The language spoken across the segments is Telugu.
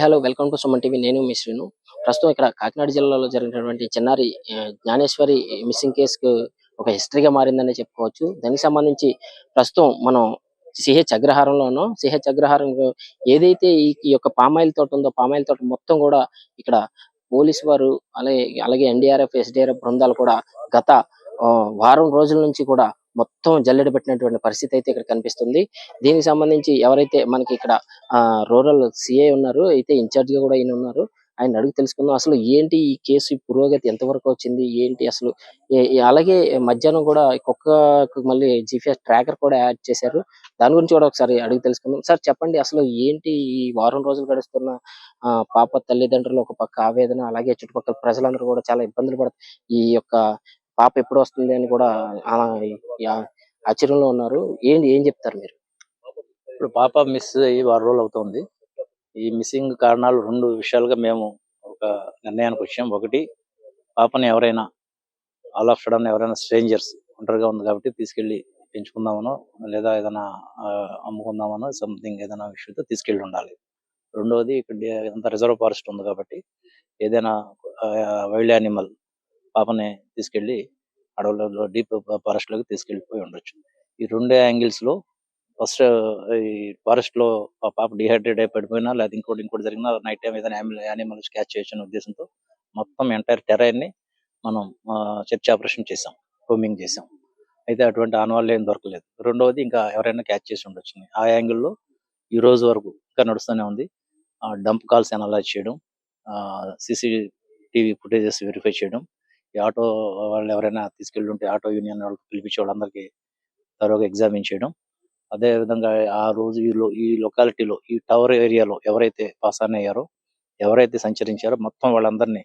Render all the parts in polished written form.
Hello welcome to Suman TV. నేను మీ శ్రీను. ప్రస్తుతం ఇక్కడ కాకినాడ జిల్లాలో జరిగినటువంటి చిన్నారి జ్ఞానేశ్వరి మిస్సింగ్ కేసుకు ఒక హిస్టరీగా మారిందనే చెప్పుకోవచ్చు. దానికి సంబంధించి ప్రస్తుతం మనం సిహెచ్ అగ్రహారం ఏదైతే ఈ యొక్క పామాయిల్ తోట ఉందో, పామాయిల్ తోట మొత్తం కూడా ఇక్కడ పోలీసు వారు అలాగే ఎన్డీఆర్ఎఫ్, ఎస్డీఆర్ఎఫ్ బృందాలు కూడా గత వారం రోజుల నుంచి కూడా మొత్తం జల్లెడ పెట్టినటువంటి పరిస్థితి అయితే ఇక్కడ కనిపిస్తుంది. దీనికి సంబంధించి ఎవరైతే మనకి ఇక్కడ రూరల్ సిఐ ఉన్నారు, అయితే ఇన్ఛార్జ్ గా కూడా ఈయన ఉన్నారు. ఆయన అడిగి తెలుసుకుందాం అసలు ఏంటి ఈ కేసు పురోగతి ఎంతవరకు వచ్చింది, ఏంటి అసలు. అలాగే మధ్యాహ్నం కూడా కుక్కకు మళ్ళీ జిపిఎస్ ట్రాకర్ కూడా యాడ్ చేశారు. దాని గురించి కూడా ఒకసారి అడిగి తెలుసుకుందాం. సార్ చెప్పండి, అసలు ఏంటి ఈ వారం రోజులు గడుస్తున్న పాప తల్లిదండ్రులు ఒక పక్క ఆవేదన, అలాగే చుట్టుపక్కల ప్రజలందరూ కూడా చాలా ఇబ్బందులు పడుతున్నారు. ఈ యొక్క పాప ఎప్పుడు వస్తుంది అని కూడా ఆశ్చర్యంలో ఉన్నారు. ఏం చెప్తారు మీరు? ఇప్పుడు పాప మిస్ అయ్యి 6 రోజులు అవుతుంది. ఈ మిస్సింగ్ కారణాలు 2 విషయాలుగా మేము ఒక నిర్ణయానికి వచ్చాం. ఒకటి, పాపని ఎవరైనా ఆల్ ఆఫ్ సడన్ ఎవరైనా స్ట్రేంజర్స్ ఒంటరిగా ఉంది కాబట్టి తీసుకెళ్లి పెంచుకుందామనో లేదా ఏదైనా అమ్ముకుందామనో సంథింగ్ ఏదైనా విషయంతో తీసుకెళ్లి ఉండాలి. రెండవది, ఇక్కడ అంత రిజర్వ్ ఫారెస్ట్ ఉంది కాబట్టి ఏదైనా వైల్డ్ యానిమల్ పాపని తీసుకెళ్లి అడవులలో డీప్ ఫారెస్ట్ లోకి తీసుకెళ్లిపోయి ఉండొచ్చు. ఈ 2 యాంగిల్స్ లో ఫస్ట్ ఈ ఫారెస్ట్ లో ఆ పాప డిహైడ్రేట్ అయి పడిపోయినా లేదా ఇంకోటి జరిగినా నైట్ టైం ఏదైనా యానిమల్స్ క్యాచ్ చేయొచ్చు అనే ఉద్దేశంతో మొత్తం ఎంటైర్ టెరైన్ ని మనం సెర్చ్ ఆపరేషన్ చేసాం, కోమింగ్ చేసాం. అయితే అటువంటి ఆనవాళ్ళు ఏం దొరకలేదు. రెండవది, ఇంకా ఎవరైనా క్యాచ్ చేసి ఉండొచ్చు. ఆ యాంగిల్లో ఈ రోజు వరకు ఇంకా నడుస్తూనే ఉంది. డంప్ కాల్స్ అనలైజ్ చేయడం, CCTV ఫుటేజెస్ వెరిఫై చేయడం, ఈ ఆటో వాళ్ళు ఎవరైనా తీసుకెళ్ళి ఉంటే ఆటో యూనియన్ వాళ్ళు పిలిపించే వాళ్ళందరికీ తరోగా ఎగ్జామిన్ చేయడం. అదే విధంగా ఆ రోజు ఈ లొకాలిటీలో ఈ టవర్ ఏరియాలో ఎవరైతే పాస్ ఆన్ అయ్యారో, ఎవరైతే సంచరించారో మొత్తం వాళ్ళందరినీ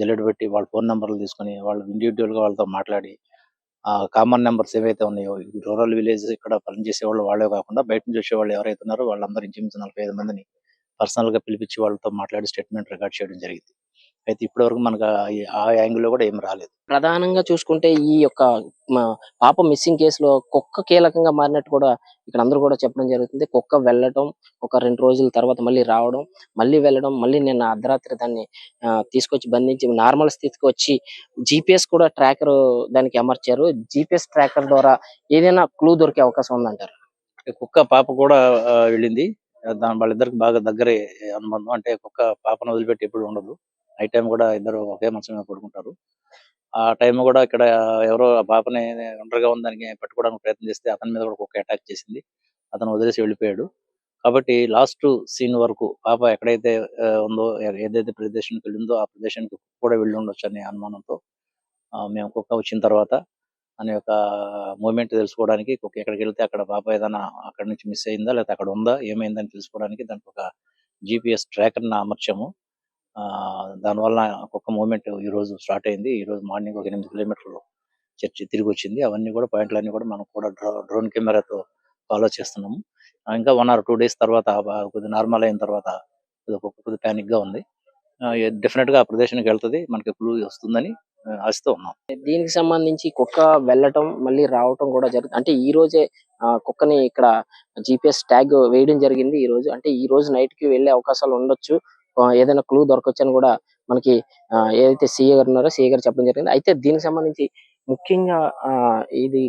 జల్లెడ పెట్టి వాళ్ళ ఫోన్ నెంబర్లు తీసుకుని వాళ్ళు ఇండివిజువల్ గా వాళ్ళతో మాట్లాడి ఆ కామన్ నెంబర్స్ ఏవైతే ఉన్నాయో, రూరల్ విలేజ్ ఇక్కడ పనిచేసే వాళ్ళు వాళ్ళే కాకుండా బయట నుంచి వచ్చే వాళ్ళు ఎవరైతే ఉన్నారో వాళ్ళందరూ ఇంచుమించు 45 మందిని పర్సనల్ గా పిలిపించి వాళ్ళతో మాట్లాడి స్టేట్మెంట్ రికార్డ్ చేయడం జరిగింది. అయితే ఇప్పటి వరకు మనకు ఆ యాంగిల్ లో కూడా ఏం రాలేదు. ప్రధానంగా చూసుకుంటే ఈ యొక్క పాప మిస్సింగ్ కేసులో కుక్క కీలకంగా మారినట్టు కూడా ఇక్కడ అందరూ కూడా చెప్పడం జరుగుతుంది. కుక్క వెళ్ళటం, ఒక 2 రోజుల తర్వాత మళ్ళీ రావడం, మళ్ళీ వెళ్ళడం, మళ్ళీ నిన్న అర్ధరాత్రి దాన్ని తీసుకొచ్చి బంధించి నార్మల్ స్థితికి వచ్చి జిపిఎస్ కూడా ట్రాకర్ దానికి అమర్చారు. జిపిఎస్ ట్రాకర్ ద్వారా ఏదైనా క్లూ దొరికే అవకాశం ఉందంటారు? కుక్క పాప కూడా వెళ్ళింది. వాళ్ళిద్దరికి బాగా దగ్గరే అనుబంధం. అంటే కుక్క పాపను వదిలిపెట్టి ఎప్పుడు ఉండదు. నైట్ టైం కూడా ఇద్దరు ఒకే మంచం మీద పడుకుంటారు. ఆ టైం కూడా ఇక్కడ ఎవరో ఆ పాపని ఒంటరిగా ఉందని పట్టుకోవడానికి ప్రయత్నం చేస్తే అతని మీద కూడా కుక్క అటాక్ చేసింది. అతను వదిలేసి వెళ్ళిపోయాడు. కాబట్టి లాస్ట్ సీన్ వరకు పాప ఎక్కడైతే ఉందో, ఏదైతే ప్రదేశానికి వెళ్ళిందో ఆ ప్రదేశానికి కూడా వెళ్ళి ఉండొచ్చు అనే అనుమానంతో మేము కుక్క వచ్చిన తర్వాత అనే ఒక మూమెంట్ తెలుసుకోవడానికి కుక్క ఎక్కడికి వెళ్తే అక్కడ పాప ఏదైనా అక్కడి నుంచి మిస్ అయిందా లేకపోతే అక్కడ ఉందా ఏమైందని తెలుసుకోవడానికి దానికి ఒక GPS ట్రాకర్ అమర్చాము. దానివల్ల కుక్క మూవ్మెంట్ ఈ రోజు స్టార్ట్ అయింది. ఈ రోజు మార్నింగ్ ఒక 8 కిలోమీటర్లు తిరిగి వచ్చింది. అవన్నీ కూడా పాయింట్లన్నీ కూడా మనం కూడా డ్రోన్ కెమెరాతో ఫాలో చేస్తున్నాము. ఇంకా 1 or 2 days తర్వాత కొద్దిగా నార్మల్ అయిన తర్వాత కొద్దిగా ప్యానిక్ గా ఉంది. డెఫినెట్ గా ఆ ప్రదేశానికి వెళ్తుంది, మనకి క్లూ వస్తుందని ఆశతో ఉన్నాం. దీనికి సంబంధించి కుక్క వెళ్ళటం మళ్ళీ రావటం కూడా జరుగుతుంది. అంటే ఈ రోజే కుక్కని ఇక్కడ GPS ట్యాగ్ వేయడం జరిగింది. ఈ రోజు అంటే ఈ రోజు నైట్ కి వెళ్లే అవకాశాలు ఉండొచ్చు, ఏదైనా క్లూ దొరకచ్చు అని కూడా మనకి ఏదైతే సీఏ గారు ఉన్నారో సీఏ గారు చెప్పడం జరిగింది. అయితే దీనికి సంబంధించి ముఖ్యంగా ఇది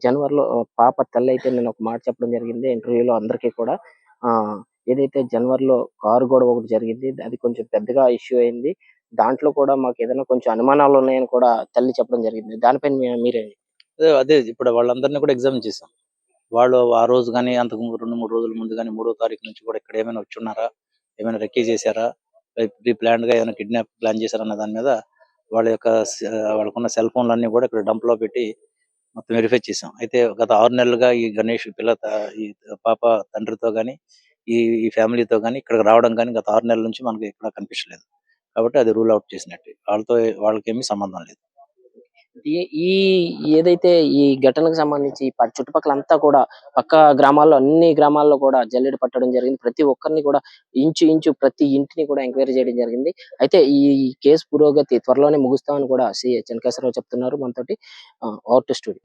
జనవరిలో పాప తల్లి అయితే నేను ఒక మాట చెప్పడం జరిగింది ఇంటర్వ్యూలో అందరికీ కూడా. ఏదైతే జనవరిలో కారు గొడవ ఒకటి జరిగింది, అది కొంచెం పెద్దగా ఇష్యూ అయింది. దాంట్లో కూడా మాకు ఏదైనా కొంచెం అనుమానాలు ఉన్నాయని కూడా తల్లి చెప్పడం జరిగింది. దానిపైన మీరే? అదే ఇప్పుడు వాళ్ళందరినీ కూడా ఎగ్జామిన్ చేసాం. వాళ్ళు ఆ రోజు కానీ అంతకు 2-3 రోజుల ముందు కానీ 3వ తారీఖు నుంచి కూడా ఇక్కడ ఏమైనా వచ్చి ఉన్నారా, ఏమైనా రెక్కీ చేశారా, ప్రీ ప్లాన్డ్ గా ఏమైనా కిడ్నాప్ ప్లాన్ చేశారా అన్న దాని మీద వాళ్ళకున్న సెల్ ఫోన్లన్నీ కూడా ఇక్కడ డంప్ లో పెట్టి మొత్తం వెరిఫై చేసాం. అయితే గత 6 నెలలుగా ఈ గణేష్ ఈ పాప తండ్రితో గానీ ఈ ఫ్యామిలీతో గానీ ఇక్కడికి రావడం కానీ గత 6 నెలల నుంచి మనకి ఇక్కడ కనిపించలేదు. కాబట్టి అది రూల్ అవుట్ చేసినట్టు. వాళ్ళకేమీ సంబంధం లేదు. ఈ ఏదైతే ఈ ఘటనకు సంబంధించి చుట్టుపక్కల అంతా కూడా పక్క గ్రామాల్లో అన్ని గ్రామాల్లో కూడా జల్లెడ పట్టడం జరిగింది. ప్రతి ఒక్కరిని కూడా ఇంచు ప్రతి ఇంటిని కూడా ఎంక్వైరీ చేయడం జరిగింది. అయితే ఈ కేసు పురోగతి త్వరలోనే ముగుస్తామని కూడా సిఐ చెన్నకేశ్వరరావు చెప్తున్నారు మనతోటి. Over to studio.